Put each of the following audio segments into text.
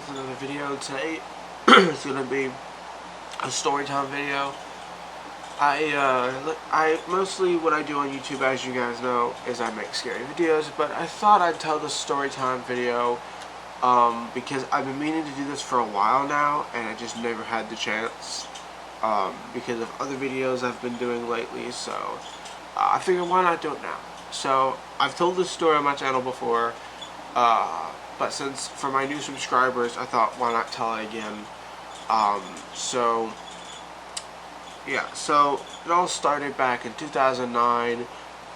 with another video. Today it's gonna be a story time video. I mostly what I do on YouTube, as you guys know, is I make scary videos. But I thought I'd tell the story time video because I've been meaning to do this for a while now, and I just never had the chance because of other videos I've been doing lately. So I figured, why not do it now? So I've told this story on my channel before. But since for my new subscribers, I thought, why not tell it again? So it all started back in 2009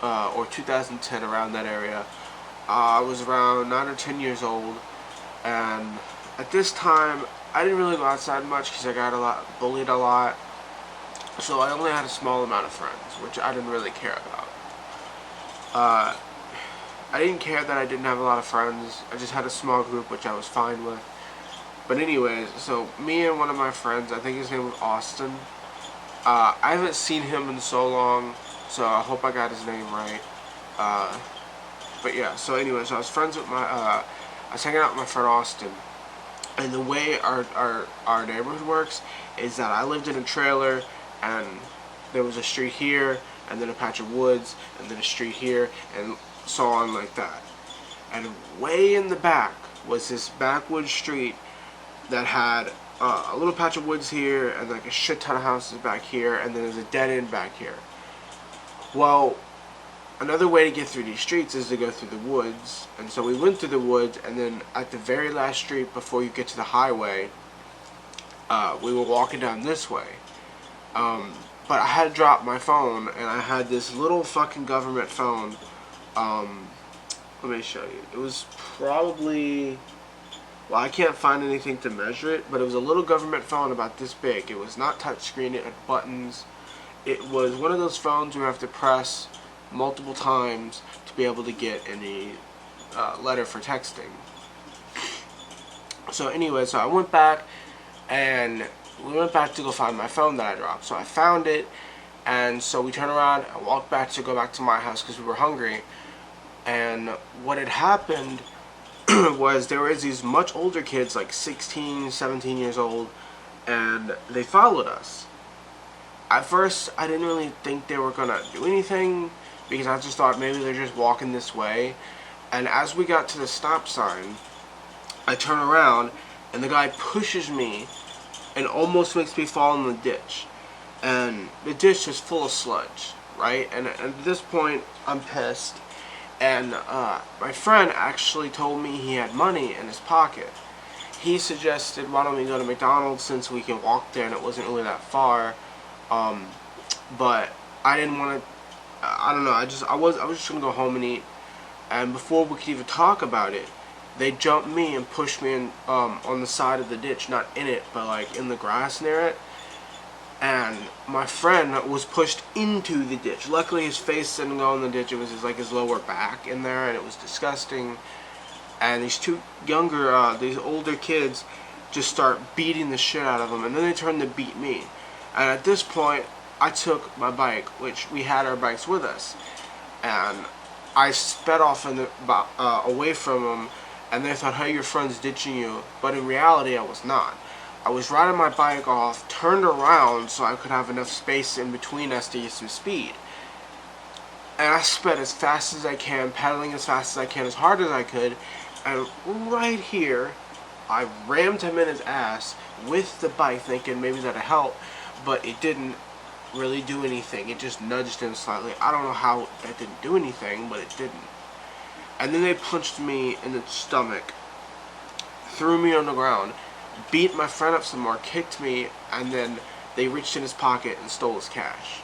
or 2010, around that area. I was around 9 or 10 years old, and at this time I didn't really go outside much because I got bullied a lot. So I only had a small amount of friends, which I didn't really care about. I didn't care that I didn't have a lot of friends. I just had a small group, which I was fine with. But anyways, so me and one of my friends, I think his name was Austin. I haven't seen him in so long, so I hope I got his name right. But yeah, so anyways, I was friends with I was hanging out with my friend Austin. And the way our neighborhood works is that I lived in a trailer, and there was a street here, and then a patch of woods, and then a street here, and so on like that. And way in the back was this backwoods street that had a little patch of woods here, and like a shit ton of houses back here, and then there's a dead end back here. Well, another way to get through these streets is to go through the woods, and so we went through the woods, and then at the very last street before you get to the highway, we were walking down this way. But I had dropped my phone, and I had this little fucking government phone. Let me show you. It was probably, well, I can't find anything to measure it, but it was a little government phone about this big. It was not touchscreen, it had buttons. It was one of those phones where you have to press multiple times to be able to get any letter for texting. So anyway, so I went back, and we went back to go find my phone that I dropped. So I found it, and so we turned around and walked back to go back to my house because we were hungry. And what had happened was there was these much older kids, like 16, 17 years old, and they followed us. At first, I didn't really think they were gonna do anything because I just thought maybe they're just walking this way. And as we got to the stop sign, I turn around, and the guy pushes me and almost makes me fall in the ditch. And the ditch is full of sludge, right? And at this point, I'm pissed. And my friend actually told me he had money in his pocket. He suggested, why don't we go to McDonald's since we can walk there and it wasn't really that far. But I didn't want to. I don't know. I was just gonna go home and eat. And before we could even talk about it, they jumped me and pushed me in, on the side of the ditch, not in it, but like in the grass near it. And my friend was pushed into the ditch. Luckily, his face didn't go in the ditch. It was his lower back in there, and it was disgusting. And these two these older kids just start beating the shit out of him, and then they turn to beat me. And at this point, I took my bike, which we had our bikes with us, and I sped off away from them. And they thought, hey, your friend's ditching you. But in reality, I was not. I was riding my bike off, turned around so I could have enough space in between us to get some speed. And I sped as fast as I can, pedaling as fast as I can, as hard as I could. And right here, I rammed him in his ass with the bike, thinking maybe that'd help. But it didn't really do anything. It just nudged him slightly. I don't know how that didn't do anything, but it didn't. And then they punched me in the stomach, threw me on the ground, beat my friend up some more, kicked me, and then they reached in his pocket and stole his cash.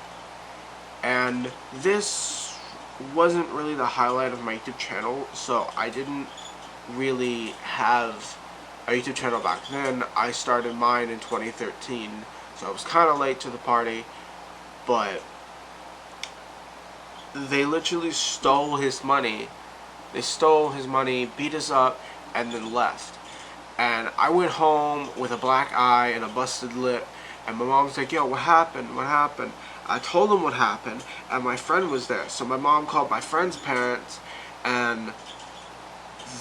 And this wasn't really the highlight of my YouTube channel, so I didn't really have a YouTube channel back then. I started mine in 2013, so I was kind of late to the party, but they literally stole his money. They stole his money, beat us up, and then left. And I went home with a black eye and a busted lip, and my mom was like, yo, what happened? What happened? I told them what happened, and my friend was there. So my mom called my friend's parents, and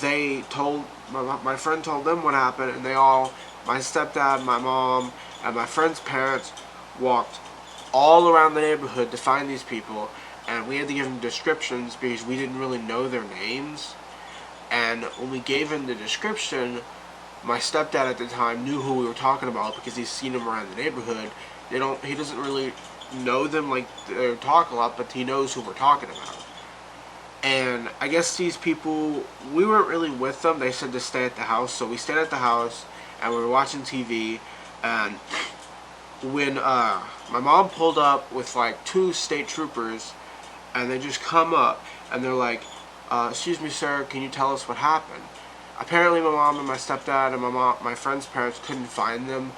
they told my friend told them what happened, and they all, my stepdad, my mom, and my friend's parents walked all around the neighborhood to find these people, and we had to give them descriptions because we didn't really know their names. And when we gave him the description, my stepdad at the time knew who we were talking about because he's seen them around the neighborhood. He doesn't really know them like they talk a lot, but he knows who we're talking about. And I guess these people, we weren't really with them. They said to stay at the house, so we stayed at the house, and we were watching TV. And when my mom pulled up with like 2 state troopers, and they just come up, and they're like, excuse me, sir, can you tell us what happened? Apparently my mom and my stepdad and my friend's parents couldn't find them,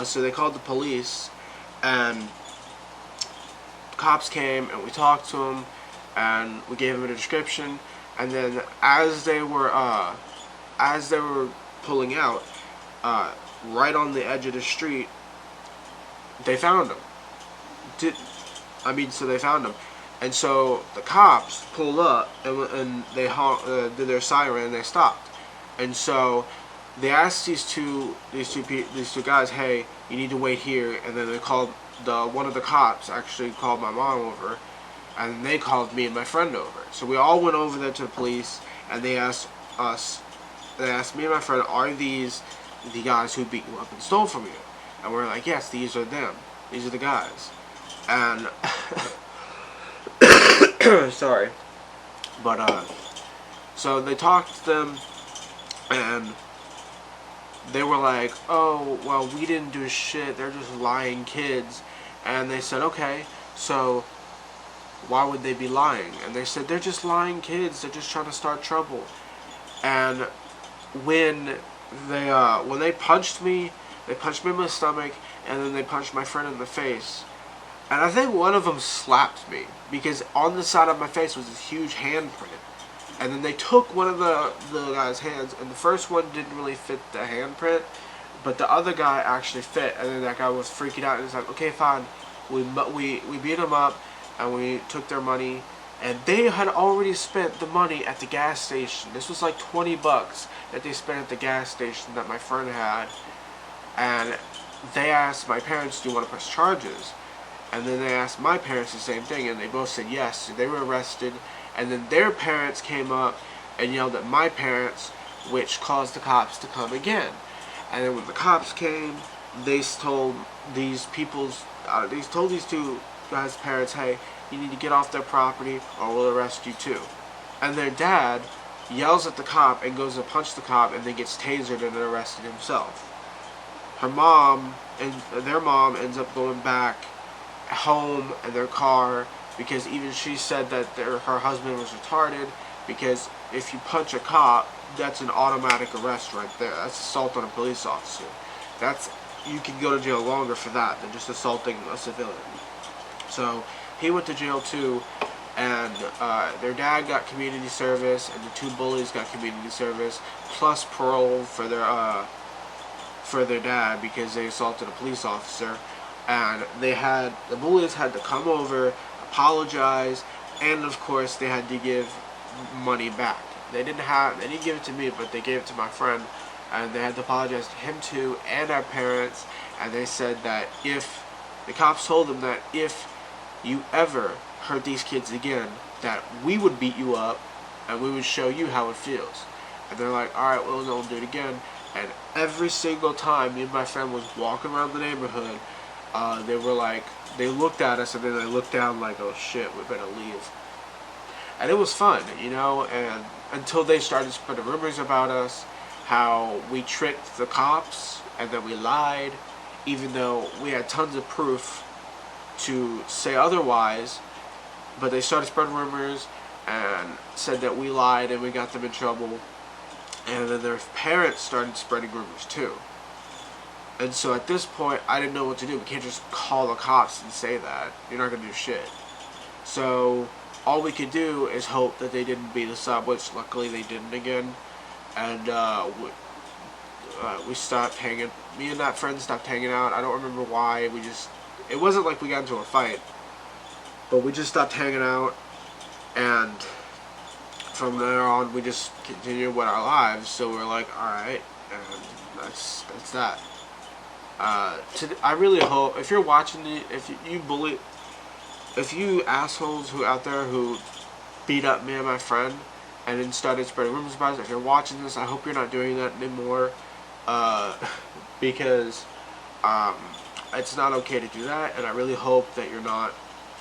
so they called the police, and cops came, and we talked to them, and we gave them a description, and then as they were pulling out, right on the edge of the street, they found him. So they found him. And so the cops pulled up, and they did their siren, and they stopped. And so they asked these two guys, hey, you need to wait here. And then they called one of the cops actually called my mom over, and they called me and my friend over. So we all went over there to the police, and they asked me and my friend, are these the guys who beat you up and stole from you? And we're like, yes, these are them. These are the guys. And sorry. But so they talked to them, and they were like, oh, well, we didn't do shit, they're just lying kids. And they said, okay, so why would they be lying? And they said, they're just lying kids, they're just trying to start trouble. And when they punched me in my stomach, and then they punched my friend in the face. And I think one of them slapped me, because on the side of my face was this huge handprint. And then they took one of the guy's hands, and the first one didn't really fit the handprint, but the other guy actually fit. And then that guy was freaking out, and he's like, okay, fine. We beat him up, and we took their money, and they had already spent the money at the gas station. This was like $20 that they spent at the gas station that my friend had. And they asked my parents, do you want to press charges? And then they asked my parents the same thing, and they both said yes. So they were arrested, and then their parents came up and yelled at my parents, which caused the cops to come again. And then when the cops came, they told these two guys' parents, hey, you need to get off their property or we'll arrest you too. And their dad yells at the cop and goes to punch the cop, and then gets tasered and arrested himself. Her mom and their mom ends up going back home in their car, because even she said that her husband was retarded, because if you punch a cop, that's an automatic arrest right there. That's assault on a police officer. You can go to jail longer for that than just assaulting a civilian. So he went to jail too, and their dad got community service, and the 2 bullies got community service, plus parole for their dad because they assaulted a police officer. And the bullies had to come over, apologize, and of course they had to give money back. They didn't give it to me, but they gave it to my friend, and they had to apologize to him too and our parents. And they said that if the cops told them that if you ever hurt these kids again, that we would beat you up and we would show you how it feels. And they're like, alright, well, we'll do it again. And every single time me and my friend was walking around the neighborhood, they were like, they looked at us, and then they looked down like, oh shit, we better leave. And it was fun, and until they started spreading rumors about us, how we tricked the cops, and that we lied, even though we had tons of proof to say otherwise. But they started spreading rumors and said that we lied and we got them in trouble. And then their parents started spreading rumors too. And so at this point, I didn't know what to do. We can't just call the cops and say that. You're not going to do shit. So all we could do is hope that they didn't beat us up, which luckily they didn't again. And we stopped hanging. Me and that friend stopped hanging out. I don't remember why. It wasn't like we got into a fight. But we just stopped hanging out. And from there on, we just continued with our lives. So we're like, all right, and that's that. I really hope if you're watching it, if you assholes who out there who beat up me and my friend and then started spreading rumors about us, if you're watching this, I hope you're not doing that anymore, because it's not okay to do that, and I really hope that you're not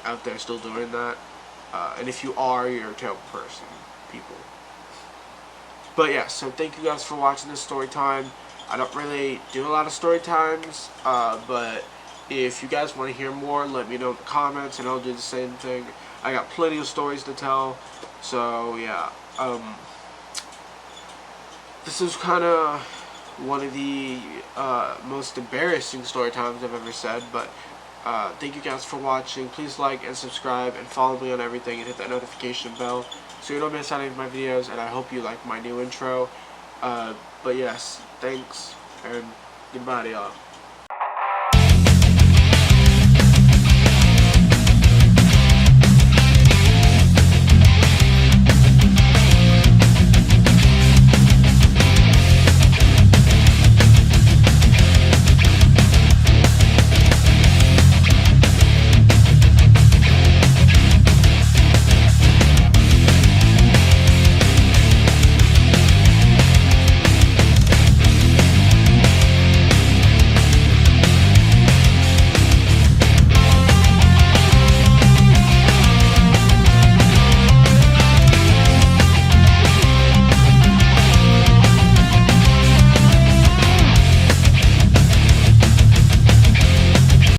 out there still doing that. And if you are, you're a terrible person, people. But yeah, so thank you guys for watching this story time. I don't really do a lot of story times, but if you guys want to hear more, let me know in the comments, and I'll do the same thing. I got plenty of stories to tell, so yeah. This is kind of one of the most embarrassing story times I've ever said, but thank you guys for watching. Please like and subscribe and follow me on everything and hit that notification bell so you don't miss any of my videos, and I hope you like my new intro. But yes, thanks and goodbye to y'all.